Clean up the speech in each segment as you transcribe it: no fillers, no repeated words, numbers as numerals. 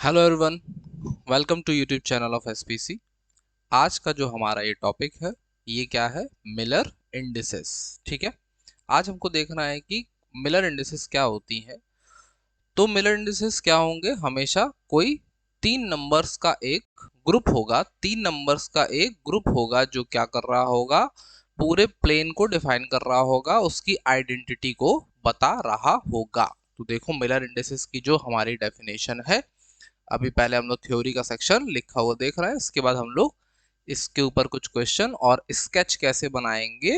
Hello everyone, welcome to YouTube channel of SPC. आज का जो हमारा ये टॉपिक है, ये क्या है? Miller indices. ठीक है, आज हमको देखना है कि मिलर इंडिसेस क्या होती हैं। तो मिलर इंडिसेस क्या होंगे? हमेशा कोई तीन नंबर्स का एक ग्रुप होगा, तीन नंबर्स का एक ग्रुप होगा जो क्या कर रहा होगा, पूरे प्लेन को डिफाइन कर रहा होगा, उसकी आइडेंटिटी को बता रहा होगा। तो देखो, मिलर इंडिसेस की जो हमारी डेफिनेशन है, अभी पहले हम लोग थ्योरी का सेक्शन लिखा हुआ देख रहे हैं, इसके बाद हम लोग इसके ऊपर कुछ क्वेश्चन और स्केच कैसे बनाएंगे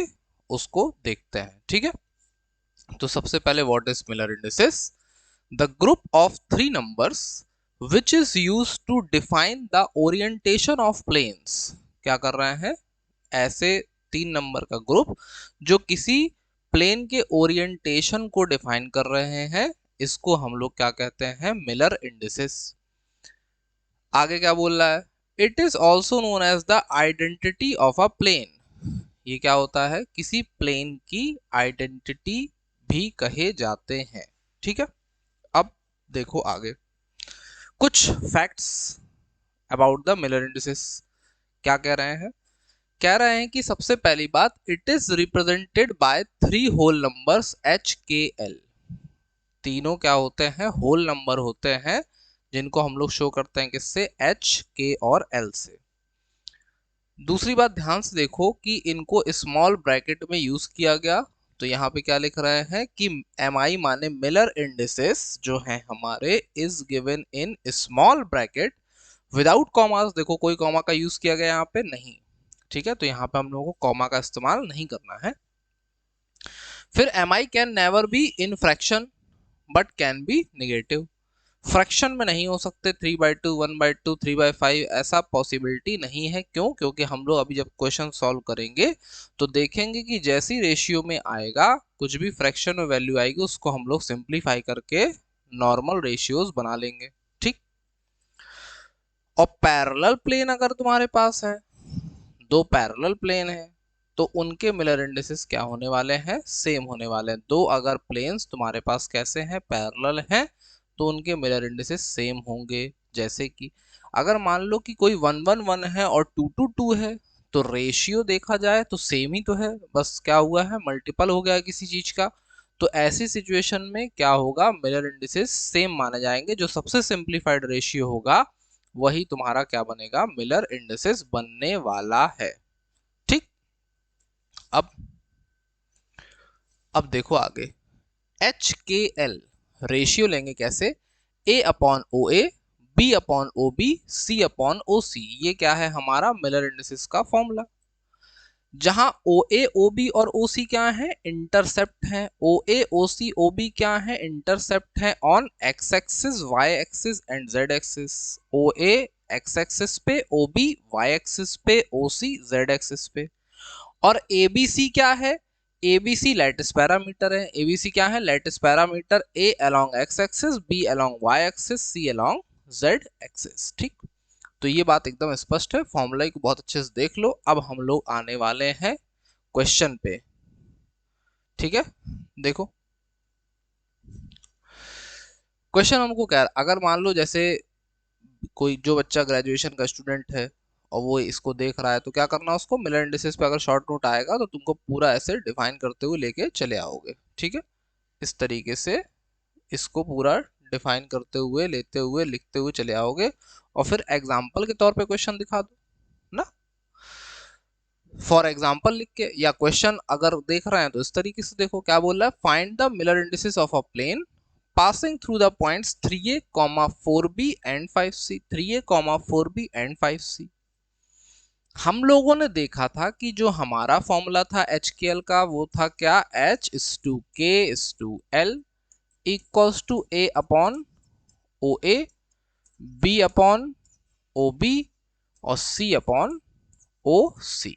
उसको देखते हैं। ठीक है, तो सबसे पहले what is Miller indices? The group of three numbers which is use to define the orientation of planes. क्या कर रहे हैं? ऐसे तीन नंबर का ग्रुप जो किसी प्लेन के ओरिएंटेशन को डिफाइन कर रहे हैं, इसको हम लोग क्या कहते हैं? Miller indices. आगे क्या बोल रहा है? It is also known as the identity of a plane. ये क्या होता है? किसी प्लेन की आइडेंटिटी भी कहे जाते हैं। ठीक है, अब देखो आगे कुछ facts about the Miller indices. क्या कह रहे हैं? कह रहे हैं कि सबसे पहली बात, it is represented by three whole numbers H K L. तीनों क्या होते हैं? होल नंबर होते हैं, जिनको हम लोग शो करते हैं किससे? एच, के और एल से। दूसरी बात ध्यान से देखो कि इनको स्मॉल ब्रैकेट में यूज किया गया। तो यहाँ पे क्या लिख रहे हैं कि एम आई माने मिलर इंडिसेस जो है हमारे, is given in small bracket without commas. देखो, कोई कॉमा का यूज किया गया यहाँ पे नहीं। ठीक है, तो यहाँ पे हम लोगों को कॉमा का इस्तेमाल नहीं करना है। फिर M I can never be in fraction but can be negative. Fraction में नहीं हो सकते, 3/2, 1/2, 3/5, ऐसा पॉसिबिलिटी नहीं है। क्यों? क्योंकि हम लोग अभी जब क्वेश्चन सॉल्व करेंगे तो देखेंगे कि जैसी रेशियो में आएगा, कुछ भी फ्रैक्शन में वैल्यू आएगी, उसको हम लोग सिंप्लीफाई करके नॉर्मल रेशियोज बना लेंगे। ठीक। और पैरेलल प्लेन अगर तुम्हारे पास है, दो पैरेलल प्लेन है, तो उनके मिलर इंडिसेस क्या होने वाले हैं? सेम होने वाले हैं। दो अगर प्लेन्स तुम्हारे पास कैसे हैं? पैरेलल हैं, तो उनके मिलर इंडिसेस सेम होंगे। जैसे कि अगर मान लो कि कोई 1 1 1 है और 2 2 2 है, तो रेशियो देखा जाए तो सेम ही तो है, बस क्या हुआ है? मल्टीपल हो गया किसी चीज का। तो ऐसी सिचुएशन में क्या होगा? मिलर इंडिसेस सेम माने जाएंगे। जो सबसे सिंप्लीफाइड रेशियो होगा वही तुम्हारा क्या बनेगा? मिलर इंडिसेस बनने वाला है। ठीक। अब देखो आगे, एच के एल रेशियो लेंगे कैसे? ए upon O A, b upon O B, C upon O सी। ये क्या है? हमारा मिलर इंडिसेस का फॉर्मूला। जहां ओ ए ओ बी और ओ सी क्या है? इंटरसेप्ट है। ओ ए ओ सी ओ बी क्या है? इंटरसेप्ट है on x axis, y axis and z axis. O A x axis पे, ओ बी वाई एक्सिस पे, ओ सी जेड एक्सिस पे। और एबीसी क्या है? एबीसी लैटिस पैरामीटर है। एबीसी क्या है? Lattice parameter. A along X axis, B along Y axis, C along Z axis. ठीक। तो ये बात एकदम स्पष्ट है, फॉर्मूला को बहुत अच्छे से देख लो। अब हम लोग आने वाले हैं क्वेश्चन पे। ठीक है, देखो क्वेश्चन हमको क्या, अगर मान लो जैसे कोई जो बच्चा ग्रेजुएशन का स्टूडेंट है और वो इसको देख रहा है, तो क्या करना? उसको मिलर इंडिसेस पे अगर शॉर्ट नोट आएगा तो तुमको पूरा ऐसे डिफाइन करते हुए लेके चले आओगे। ठीक है, इस तरीके से इसको पूरा डिफाइन करते हुए, लेते हुए, लिखते हुए चले आओगे, और फिर एग्जाम्पल के तौर पे क्वेश्चन दिखा दो ना। फॉर एग्जाम्पल लिख के, या क्वेश्चन अगर देख रहे हैं तो इस तरीके से देखो क्या बोल रहा है। Find the Miller indices of a plane passing through the points 3a, 4b and 5c। 3a, 4b and 5c। हम लोगों ने देखा था कि जो हमारा फॉर्मूला था एच के एल का, वो था क्या? H is to k is to l equals to a upon O A, b upon O B और सी अपॉन ओ सी।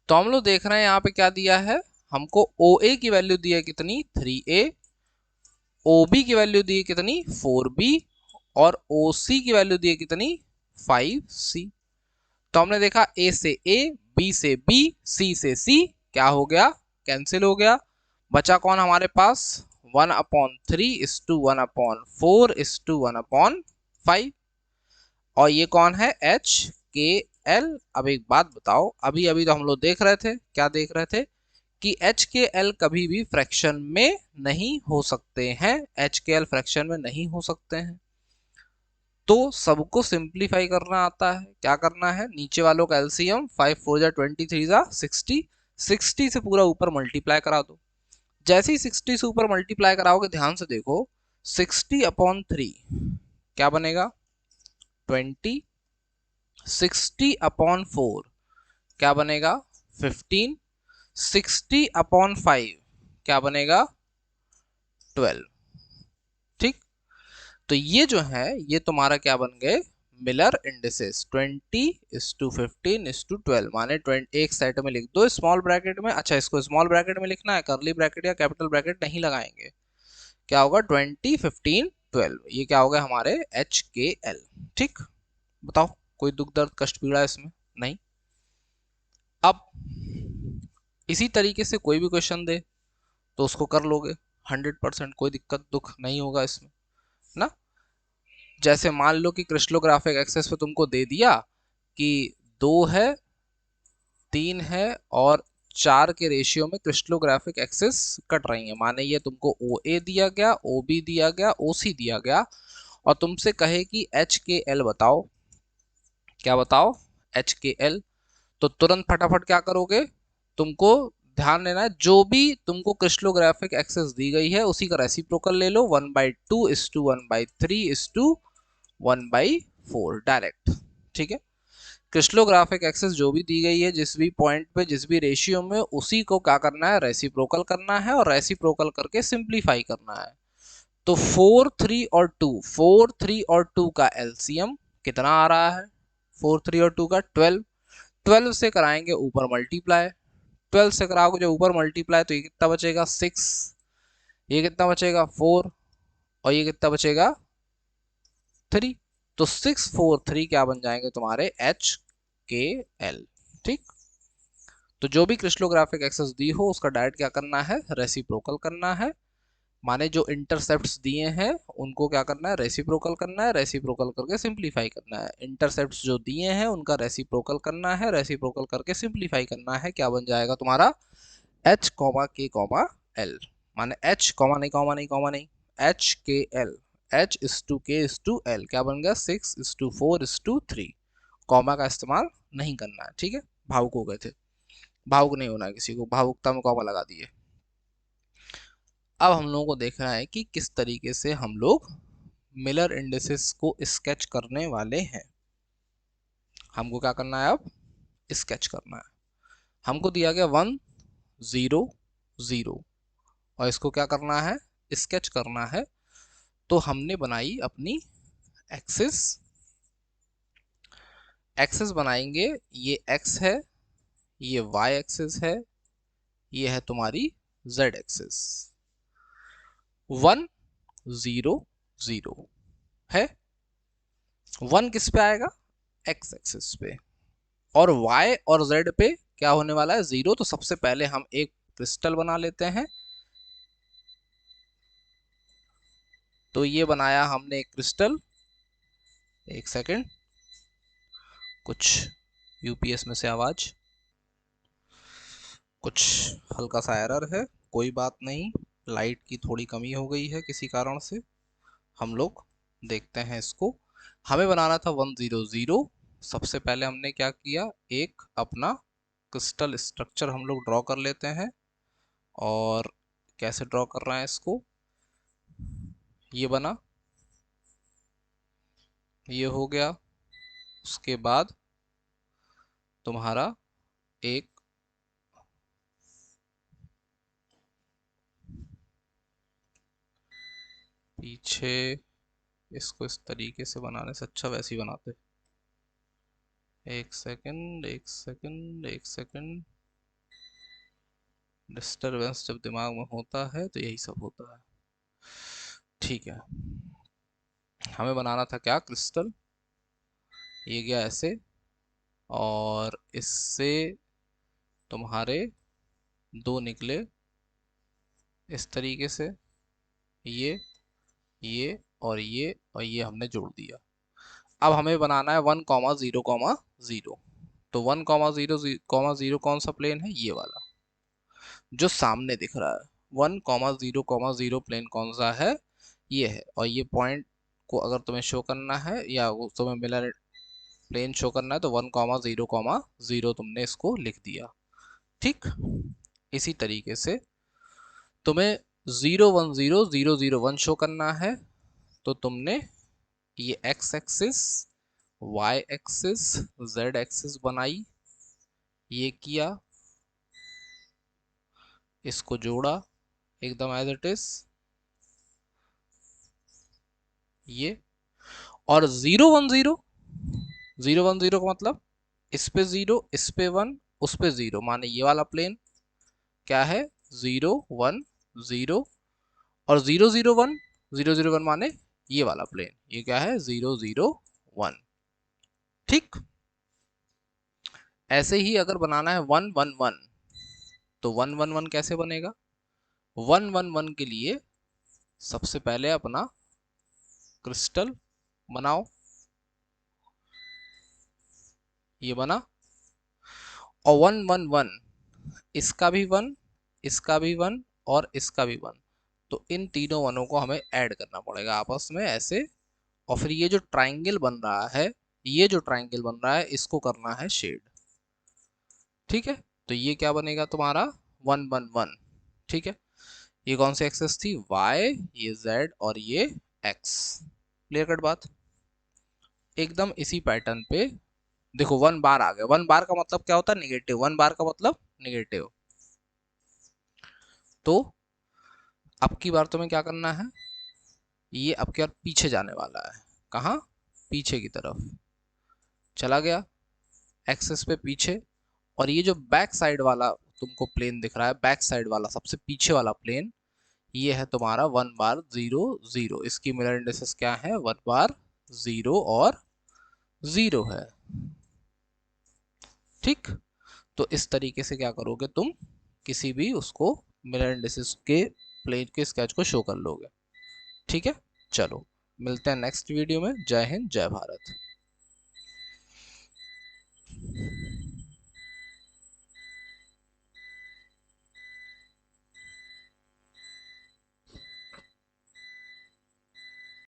तो हम लोग देख रहे हैं यहाँ पे क्या दिया है हमको? ओ ए की वैल्यू दी है कितनी? 3a। ओ बी की वैल्यू दी है कितनी? 4b। और ओ सी की वैल्यू दी है कितनी? 5c। तो हमने देखा ए से ए, बी से बी, सी से सी क्या हो गया? कैंसिल हो गया। बचा कौन हमारे पास? 1/3:1/4:1/5। और ये कौन है, HKl। अब एक बात बताओ, अभी अभी तो हम लोग देख रहे थे, क्या देख रहे थे कि HKl कभी भी फ्रैक्शन में नहीं हो सकते हैं, HKl फ्रैक्शन में नहीं हो सकते हैं। तो सबको सिंप्लीफाई करना आता है, क्या करना है, नीचे वालों का एलसीएम 5 4 जा 20 3 जा 60, 60 से पूरा ऊपर मल्टीप्लाई करा दो। जैसे ही 60 से ऊपर मल्टीप्लाई कराओगे, ध्यान से देखो, 60/3 क्या बनेगा, 20, 60/4 क्या बनेगा, 15, 60/5 क्या बनेगा, 12। ठीक, तो ये जो है ये तुम्हारा क्या बन गए, मिलर इंडिसेस। 20:15:12 माने 20, एक सेट में लिख दो स्मॉल ब्रैकेट में। अच्छा, इसको स्मॉल ब्रैकेट में लिखना है, करली ब्रैकेट या कैपिटल ब्रैकेट नहीं लगाएंगे। क्या होगा, 20:15:12, ये क्या होगा हमारे HKl। ठीक, बताओ कोई दुख दर्द कष्ट पीड़ा इसमें नहीं। अब इसी तरीके से कोई भी क्वेश्चन दे तो उसको कर लोगे 100%, कोई दिक्कत दुख नहीं होगा इसमें ना। जैसे मान लो कि क्रिस्टलोग्राफिक एक्सेस पे तुमको दे दिया कि 2 है, 3 है और 4 के रेशियो में क्रिस्टलोग्राफिक एक्सेस कट रही है, माने ये तुमको OA दिया गया, OB दिया गया, OC दिया गया, और तुमसे कहे कि HKl बताओ, क्या बताओ, HKl। तो तुरंत फटाफट क्या करोगे, तुमको ध्यान देना है, जो भी तुमको क्रिस्टलोग्राफिक एक्सेस दी गई है उसी का रेसिप्रोकल ले लो, 1/2:1/3:1/4 डायरेक्ट। ठीक है, क्रिस्टलोग्राफिक एक्सेस जो भी दी गई है, जिस भी पॉइंट पे, जिस भी रेशियो में, उसी को क्या करना है, रेसिप्रोकल करना है, और रेसिप्रोकल करके सिंप्लीफाई करना है। तो 4 3 और 2, 4 3 और 2 का एलसीएम कितना आ रहा है, 4 3 और 2 का 12, 12 से कराएंगे ऊपर मल्टीप्लाई, 12 से कराओगे जो ऊपर मल्टीप्लाई, तो ये कितना बचेगा 6, ये कितना बचेगा 4, और ये कितना बचेगा 3। तो 6 4 3 क्या बन जाएंगे तुम्हारे HKl। ठीक, तो जो भी क्रिस्टलोग्राफिक एक्सेस दी हो उसका डायरेक्ट क्या करना है, रेसिप्रोकल करना है, माने जो इंटरसेप्ट्स दिए हैं उनको क्या करना है, रेसिप्रोकल करना है, रेसिप्रोकल करके सिंप्लीफाई करना है। इंटरसेप्ट्स जो दिए हैं उनका रेसिप्रोकल करना है, रेसिप्रोकल करके सिंप्लीफाई करना है, क्या बन जाएगा तुम्हारा H,K,L, माने H कॉमा नहीं, कॉमा नहीं, कॉमा नहीं, HKl, H:2K:L क्या बन गया, 6:4:3। कॉमा का इस्तेमाल नहीं करना है, ठीक है, भावुक हो गए थे, भावुक नहीं होना है किसी को, भावुकता में कॉमा लगा दिए। अब हम लोगों को देखना है कि किस तरीके से हम लोग मिलर इंडिसेस को स्केच करने वाले हैं। हमको क्या करना है, अब स्केच करना है। हमको दिया गया 1 0 0 और इसको क्या करना है, स्केच करना है। तो हमने बनाई अपनी एक्सिस, एक्सिस बनाएंगे, ये x है, ये y एक्सिस है, ये है तुम्हारी z एक्सिस। 1 0 0 है, 1 किस पे आएगा, x एक्सिस पे, और y और z पे क्या होने वाला है, 0। तो सबसे पहले हम एक क्रिस्टल बना लेते हैं। तो ये बनाया हमने एक क्रिस्टल, एक सेकंड, कुछ यूपीएस में से आवाज, कुछ हल्का सा एरर है, कोई बात नहीं, लाइट की थोड़ी कमी हो गई है किसी कारण से, हम लोग देखते हैं इसको। हमें बनाना था 1 0 0। सबसे पहले हमने क्या किया, एक अपना क्रिस्टल स्ट्रक्चर हम लोग ड्रॉ कर लेते हैं। और कैसे ड्रॉ कर रहे हैं इसको, ये बना, ये हो गया। उसके बाद तुम्हारा एक पीछे, इसको इस तरीके से बनाने से अच्छा वैसे ही बनाते। एक सेकंड, एक सेकंड, एक सेकंड, डिस्टरबेंस जब दिमाग में होता है तो यही सब होता है। ठीक है, हमें बनाना था क्या, क्रिस्टल, ये गया ऐसे, और इससे तुम्हारे दो निकले इस तरीके से, ये और ये हमने जोड़ दिया। अब हमें बनाना है 1,0,0। तो 1,0,0 कौन सा प्लेन है? ये वाला जो सामने दिख रहा है। 1,0,0 प्लेन कौन सा है? ये है। और ये पॉइंट को अगर तुम्हें शो करना है या तुम्हें मिलर प्लेन शो करना है तो 1,0,0 तुमने इसको लिख दिया। ठीक, इसी तरीके से तुम्हें 0,1,0,0,0,1 शो करना है तो तुमने ये x axis, y axis, z axis बनाई, ये किया, इसको जोड़ा एकदम एज इट इज ये। और 0,1,0 का मतलब इस पे 0, इस पे 1, उस पे 0, माने ये वाला प्लेन क्या है? 0,1,0। और 0,0,1 माने ये वाला प्लेन, ये क्या है? 0,0,1। ठीक, ऐसे ही अगर बनाना है 1,1,1 तो 1,1,1 कैसे बनेगा? 1,1,1 के लिए सबसे पहले अपना क्रिस्टल बनाओ, ये बना। और 1,1,1 इसका भी 1, इसका भी 1 और इसका भी 1, तो इन तीनों वनों को हमें ऐड करना पड़ेगा आपस में ऐसे। और फिर ये जो ट्राइंगल बन रहा है, ये जो ट्राइंगल बन रहा है इसको करना है शेड। ठीक है, तो ये क्या बनेगा तुम्हारा? 1,1,1। ठीक है, ये कौन सी एक्सेस थी? y, ये z और ये x। क्लियर कट बात? एकदम इसी पैटर्न पे देखो 1 बार आ गया। 1 बार का मतलब क्या होता है? निगेटिव। 1 बार का मतलब निगेटिव। तो अब की बार तुम्हें क्या करना है? ये अब की बार पीछे जाने वाला है। कहाँ? पीछे की तरफ चला गया, एक्सेस पे पीछे। और ये जो बैक साइड वाला तुमको प्लेन दिख रहा है, बैक साइड वाला सबसे पीछे वाला प्लेन, ये है तुम्हारा 1,0,0। इसकी मिरर इंडिसेस क्या है? 1,0 और 0 है। ठीक, तो इस तरीके से क्या करोगे तुम? किसी भी उसको मिरर इंडिसेस के प्लेन के स्केच को शो कर लोगे। ठीक है, चलो मिलते हैं नेक्स्ट वीडियो में। जय हिंद, जय भारत।